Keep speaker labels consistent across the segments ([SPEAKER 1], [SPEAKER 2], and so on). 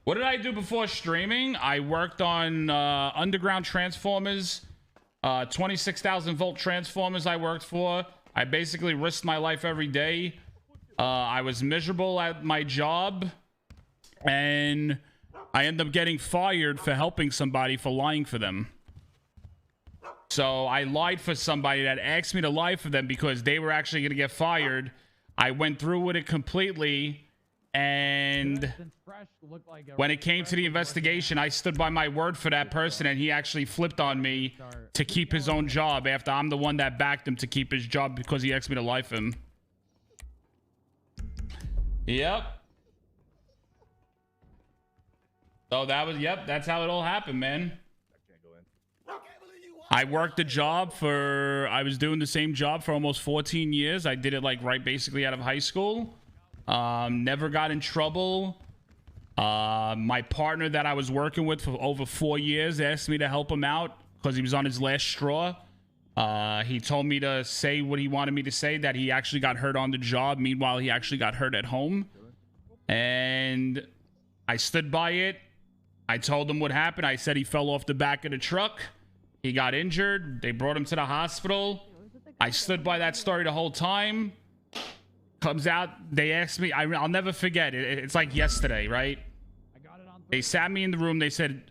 [SPEAKER 1] What did I do before streaming? I worked on underground transformers, 26,000 volt transformers I worked for. I basically risked my life every day. I was miserable at my job, and I ended up getting fired for helping somebody for lying for them. So I lied for somebody that asked me to lie for them because they were actually going to get fired. I went through with it completely. And when it came to the investigation, I stood by my word for that person, and he actually flipped on me to keep his own job after I'm the one that backed him to keep his job because he asked me to lie for him. Yep. So that was, yep, that's how it all happened, man. I worked a job for, I was doing the same job for almost 14 years. I did it like right basically out of high school. Never got in trouble. My partner that I was working with for over 4 years asked me to help him out because he was on his last straw. He told me to say what he wanted me to say, that he actually got hurt on the job. Meanwhile, he actually got hurt at home. And I stood by it. I told him what happened. I said he fell off the back of the truck. He got injured. They brought him to the hospital. I stood by that story the whole time. Comes out, they asked me, I'll never forget it. It's like yesterday, right? They sat me in the room. They said,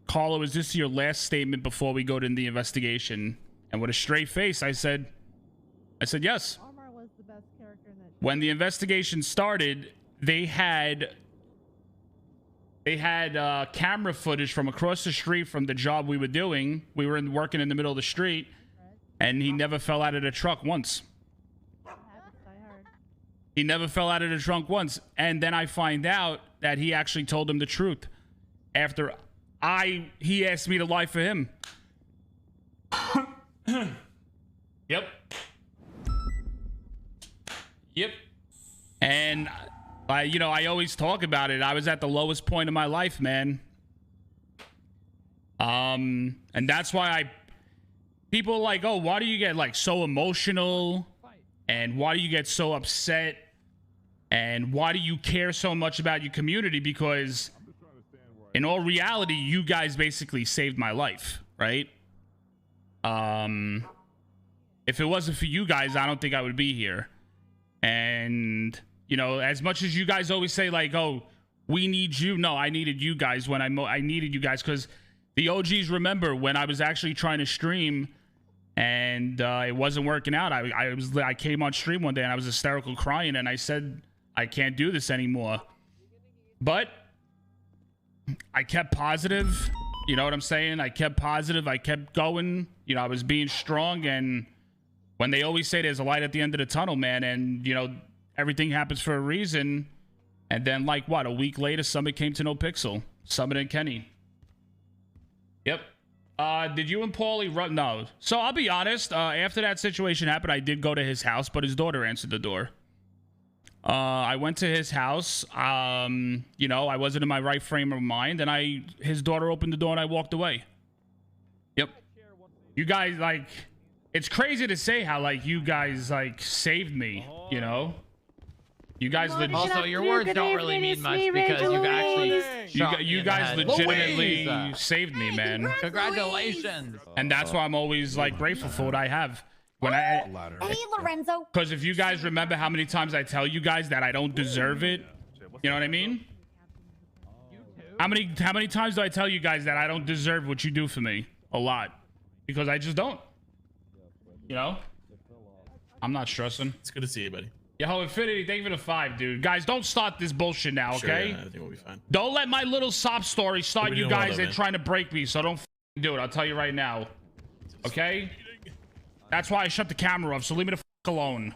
[SPEAKER 1] Carlo, is this your last statement before we go to the investigation? And with a straight face, I said yes. When the investigation started, they had camera footage from across the street from the job we were doing. We were working in the middle of the street, and he never fell out of the truck once. He never fell out of the trunk once. And then I find out that he actually told him the truth after he asked me to lie for him. Yep. And I always talk about it. I was at the lowest point of my life, man. And that's why people are like, oh, why do you get like so emotional? And why do you get so upset? And why do you care so much about your community? Because in all reality, you guys basically saved my life, right? If it wasn't for you guys, I don't think I would be here. And, as much as you guys always say like, oh, we need you. No, I needed you guys when I needed you guys, because the OGs remember when I was actually trying to stream and it wasn't working out. I came on stream one day and I was hysterical crying, and I said I can't do this anymore. But I kept positive. You know what I'm saying? I kept positive. I kept going. I was being strong. And when they always say there's a light at the end of the tunnel, man, and everything happens for a reason. And then like what, a week later, Summit came to NoPixel. Summit and Kenny. Yep. Did you and Paulie run? No. So I'll be honest. After that situation happened, I did go to his house, but his daughter answered the door. I went to his house. I wasn't in my right frame of mind, and his daughter opened the door and I walked away. Yep. You guys, like, it's crazy to say how like you guys like saved me. You guys
[SPEAKER 2] also, your words don't really mean much because you actually
[SPEAKER 1] you guys legitimately saved me, man.
[SPEAKER 2] Congratulations.
[SPEAKER 1] And that's why I'm always like grateful for what I have.
[SPEAKER 3] Hey, Lorenzo.
[SPEAKER 1] Because if you guys remember how many times I tell you guys that I don't deserve it, you know what I mean? How many times do I tell you guys that I don't deserve what you do for me? A lot. Because I just don't. I'm not stressing.
[SPEAKER 4] It's good to see you, buddy.
[SPEAKER 1] Yo, Infinity, thank you for the 5, dude. Guys, don't start this bullshit now, okay?
[SPEAKER 4] Sure, yeah, I think we'll be fine.
[SPEAKER 1] Don't let my little sob story start you guys and trying to break me, so don't do it. I'll tell you right now. Okay? That's why I shut the camera off, so leave me the alone.